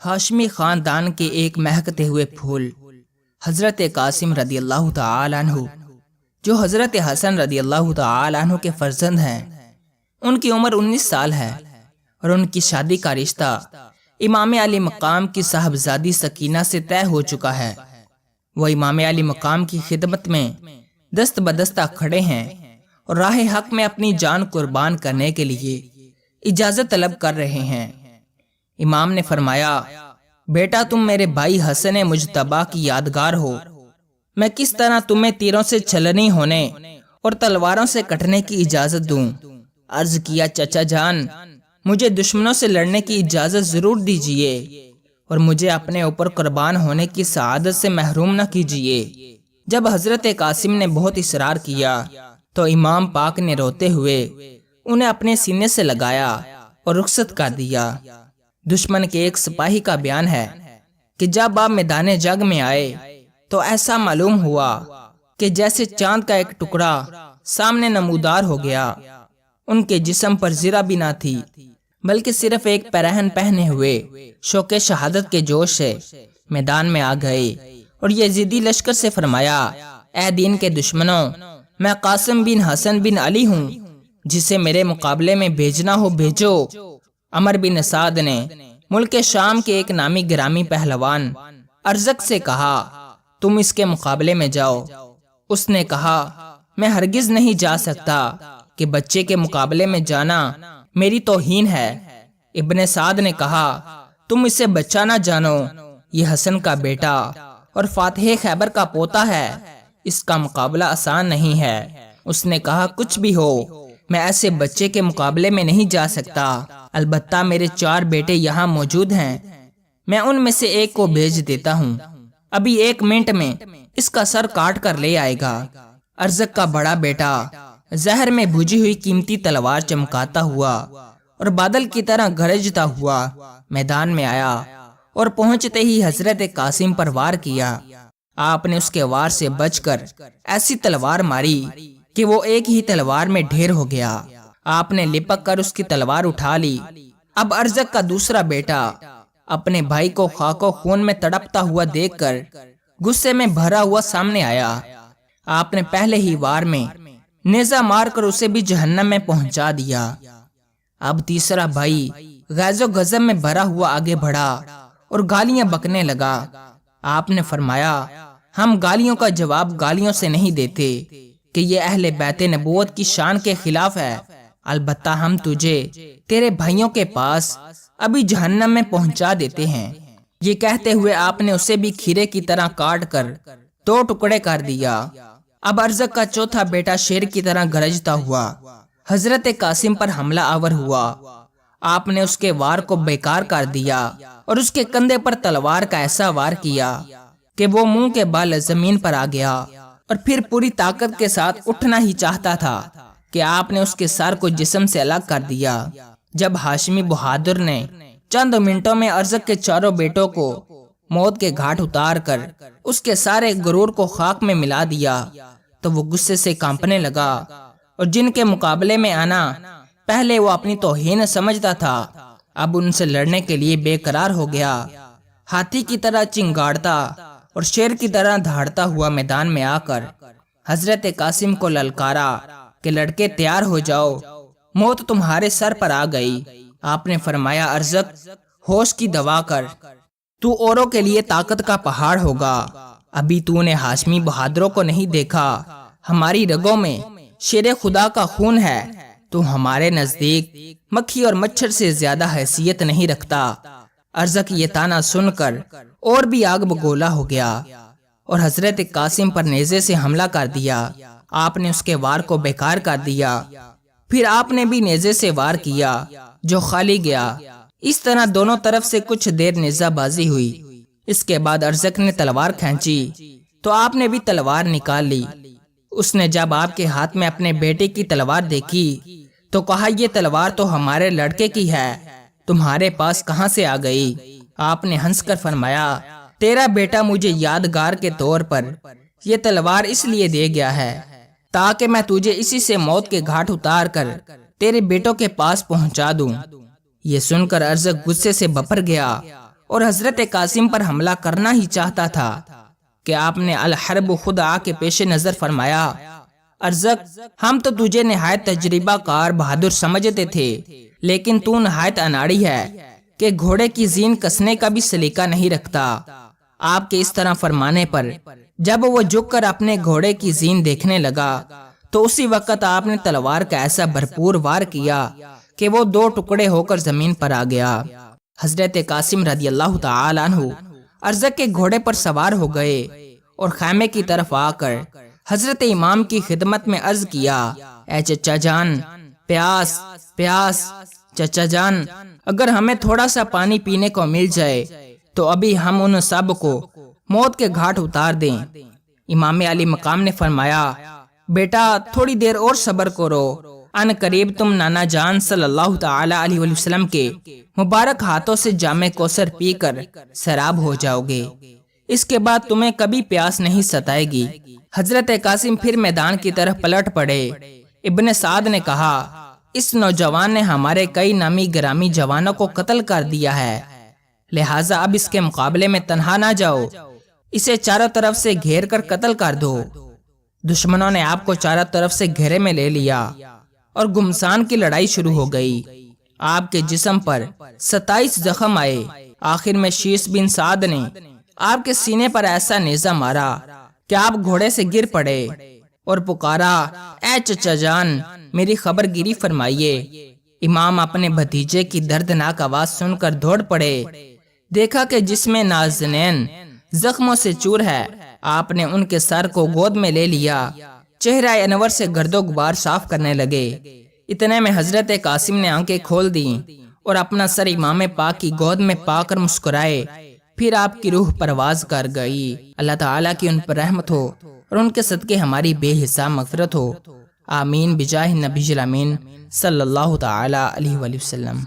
ہاشمی خاندان کے ایک مہکتے ہوئے پھول حضرت قاسم رضی اللہ تعالی عنہ، جو حضرت حسن رضی اللہ تعالی عنہ کے فرزند ہیں، ان کی عمر 19 سال ہے اور ان کی شادی کا رشتہ امام علی مقام کی صاحبزادی سکینہ سے طے ہو چکا ہے۔ وہ امام علی مقام کی خدمت میں دست بدستہ کھڑے ہیں اور راہ حق میں اپنی جان قربان کرنے کے لیے اجازت طلب کر رہے ہیں۔ امام نے فرمایا، بیٹا تم میرے بھائی حسن مجتبیٰ کی یادگار ہو، میں کس طرح تمہیں تیروں سے چھلنی ہونے اور تلواروں سے کٹنے کی اجازت دوں؟ عرض کیا، چچا جان، مجھے دشمنوں سے لڑنے کی اجازت ضرور دیجیے اور مجھے اپنے اوپر قربان ہونے کی سعادت سے محروم نہ کیجیے۔ جب حضرت قاسم نے بہت اصرار کیا تو امام پاک نے روتے ہوئے انہیں اپنے سینے سے لگایا اور رخصت کر دیا۔ دشمن کے ایک سپاہی کا بیان ہے کہ جب آپ میدان جنگ میں آئے تو ایسا معلوم ہوا کہ جیسے چاند کا ایک ٹکڑا سامنے نمودار ہو گیا۔ ان کے جسم پر زرہ بھی نہ تھی، بلکہ صرف ایک پیرہن پہنے ہوئے شوق شہادت کے جوش سے میدان میں آ گئے اور یزیدی لشکر سے فرمایا، اے دین کے دشمنوں، میں قاسم بن حسن بن علی ہوں، جسے میرے مقابلے میں بھیجنا ہو بھیجو۔ عمر بن سعد نے ملک شام کے ایک نامی گرامی پہلوان ارزق سے کہا، تم اس کے مقابلے میں جاؤ۔ اس نے کہا، میں ہرگز نہیں جا سکتا کہ بچے کے مقابلے میں جانا میری توہین ہے۔ ابن سعد نے کہا، تم اسے بچہ نہ جانو، یہ حسن کا بیٹا اور فاتح خیبر کا پوتا ہے، اس کا مقابلہ آسان نہیں ہے۔ اس نے کہا، کچھ بھی ہو، میں ایسے بچے کے مقابلے میں نہیں جا سکتا، البتہ میرے 4 بیٹے یہاں موجود ہیں، میں ان میں سے ایک کو بھیج دیتا ہوں، ابھی 1 منٹ میں اس کا سر کاٹ کر لے آئے گا۔ ارزق کا بڑا بیٹا زہر میں بھجی ہوئی قیمتی تلوار چمکاتا ہوا اور بادل کی طرح گرجتا ہوا میدان میں آیا اور پہنچتے ہی حضرت قاسم پر وار کیا۔ آپ نے اس کے وار سے بچ کر ایسی تلوار ماری کہ وہ ایک ہی تلوار میں ڈھیر ہو گیا۔ آپ نے لپک کر اس کی تلوار اٹھا لی۔ اب ارزق کا دوسرا بیٹا اپنے بھائی کو خاک و خون میں تڑپتا ہوا دیکھ کر غصے میں بھرا ہوا سامنے آیا۔ آپ نے پہلے ہی وار میں نیزہ مار کر اسے بھی جہنم میں پہنچا دیا۔ اب تیسرا بھائی غیظ و غضب میں بھرا ہوا آگے بڑھا اور گالیاں بکنے لگا۔ آپ نے فرمایا، ہم گالیوں کا جواب گالیوں سے نہیں دیتے کہ یہ اہل بیت نبوت کی شان کے خلاف ہے، البتہ ہم تجھے تیرے بھائیوں کے پاس ابھی جہنم میں پہنچا دیتے ہیں۔ یہ کہتے ہوئے آپ نے اسے بھی کھیرے کی طرح کاٹ کر 2 ٹکڑے کر دیا۔ اب ارزق کا چوتھا بیٹا شیر کی طرح گرجتا ہوا حضرت قاسم پر حملہ آور ہوا۔ آپ نے اس کے وار کو بیکار کر دیا اور اس کے کندھے پر تلوار کا ایسا وار کیا کہ وہ منہ کے بال زمین پر آ گیا اور پھر پوری طاقت کے ساتھ اٹھنا ہی چاہتا تھا کہ آپ نے اس کے سر کو جسم سے الگ کر دیا۔ جب ہاشمی بہادر نے چند منٹوں میں ارزق کے 4 بیٹوں کو موت کے گھاٹ اتار کر اس کے سارے غرور کو خاک میں ملا دیا تو وہ غصے سے کانپنے لگا، اور جن کے مقابلے میں آنا پہلے وہ اپنی توہین سمجھتا تھا، اب ان سے لڑنے کے لیے بے قرار ہو گیا۔ ہاتھی کی طرح چنگاڑتا اور شیر کی طرح دھاڑتا ہوا میدان میں آ کر حضرت قاسم کو للکارا کہ لڑکے تیار ہو جاؤ، موت تمہارے سر پر آ گئی۔ آپ نے فرمایا، ارزق ہوش کی دوا کر، تو اوروں کے لیے طاقت کا پہاڑ ہوگا۔ ابھی تو نے ہاشمی بہادروں کو نہیں دیکھا، ہماری رگوں میں شیر خدا کا خون ہے، تو ہمارے نزدیک مکھی اور مچھر سے زیادہ حیثیت نہیں رکھتا۔ ارزق یہ تانا سن کر اور بھی آگ بگولا ہو گیا اور حضرت قاسم پر نیزے سے حملہ کر دیا۔ آپ نے اس کے وار کو بیکار کر دیا، پھر آپ نے بھی نیزے سے وار کیا جو خالی گیا۔ اس طرح دونوں طرف سے کچھ دیر نیزہ بازی ہوئی۔ اس کے بعد ارزق نے تلوار کھینچی تو آپ نے بھی تلوار نکال لی۔ اس نے جب آپ کے ہاتھ میں اپنے بیٹے کی تلوار دیکھی تو کہا، یہ تلوار تو ہمارے لڑکے کی ہے، تمہارے پاس کہاں سے آ گئی؟ آپ نے ہنس کر فرمایا، تیرا بیٹا مجھے یادگار کے طور پر یہ تلوار اس لیے دے گیا ہے تاکہ میں تجھے اسی سے موت کے گھاٹ اتار کر تیرے بیٹوں کے پاس پہنچا دوں۔ یہ سن کر ارزق غصے سے بپر گیا اور حضرت قاسم پر حملہ کرنا ہی چاہتا تھا کہ آپ نے الحرب خدا کے پیش نظر فرمایا، ارزق ہم تو تجھے نہایت تجربہ کار بہادر سمجھتے تھے، لیکن تو نہایت اناڑی ہے کہ گھوڑے کی زین کسنے کا بھی سلیقہ نہیں رکھتا۔ آپ کے اس طرح فرمانے پر جب وہ جھک کر اپنے گھوڑے کی زین دیکھنے لگا تو اسی وقت آپ نے تلوار کا ایسا بھرپور وار کیا کہ وہ 2 ٹکڑے ہو کر زمین پر آ گیا۔ حضرت قاسم رضی اللہ تعالی عنہ ارزق کے گھوڑے پر سوار ہو گئے اور خیمے کی طرف آ کر حضرت امام کی خدمت میں عرض کیا، اے چچا جان، پیاس پیاس، چچا جان اگر ہمیں تھوڑا سا پانی پینے کو مل جائے تو ابھی ہم ان سب کو موت کے گھاٹ اتار دیں۔ امام علی مقام نے فرمایا، بیٹا تھوڑی دیر اور صبر کرو، ان قریب تم نانا جان صلی اللہ تعالی علیہ وسلم کے مبارک ہاتھوں سے جام کوثر پی کر سیراب ہو جاؤ گے، اس کے بعد تمہیں کبھی پیاس نہیں ستائے گی۔ حضرت قاسم پھر میدان کی طرف پلٹ پڑے۔ ابن سعد نے کہا، اس نوجوان نے ہمارے کئی نامی گرامی جوانوں کو قتل کر دیا ہے، لہٰذا اب اس کے مقابلے میں تنہا نہ جاؤ، اسے چاروں طرف سے گھیر کر قتل کر دو۔ دشمنوں نے آپ کو چاروں طرف سے گھیرے میں لے لیا اور گمسان کی لڑائی شروع ہو گئی۔ آپ کے جسم پر 27 زخم آئے۔ آخر میں شیس بن سعد نے آپ کے سینے پر ایسا نیزہ مارا کہ آپ گھوڑے سے گر پڑے اور پکارا، اے چچا جان میری خبر گیری فرمائیے۔ امام اپنے بھتیجے کی دردناک آواز سن کر دوڑ پڑے۔ دیکھا کہ جسم نازنین زخموں سے چور ہے۔ آپ نے ان کے سر کو گود میں لے لیا، چہرہ انور سے گرد و غبار صاف کرنے لگے۔ اتنے میں حضرت قاسم نے آنکھیں کھول دیں اور اپنا سر امام پاک کی گود میں پا کر مسکرائے، پھر آپ کی روح پرواز کر گئی۔ اللہ تعالیٰ کی ان پر رحمت ہو اور ان کے صدقے ہماری بے حساب مغفرت ہو، آمین بجاہ نبی الامین صلی اللہ تعالی علیہ وسلم۔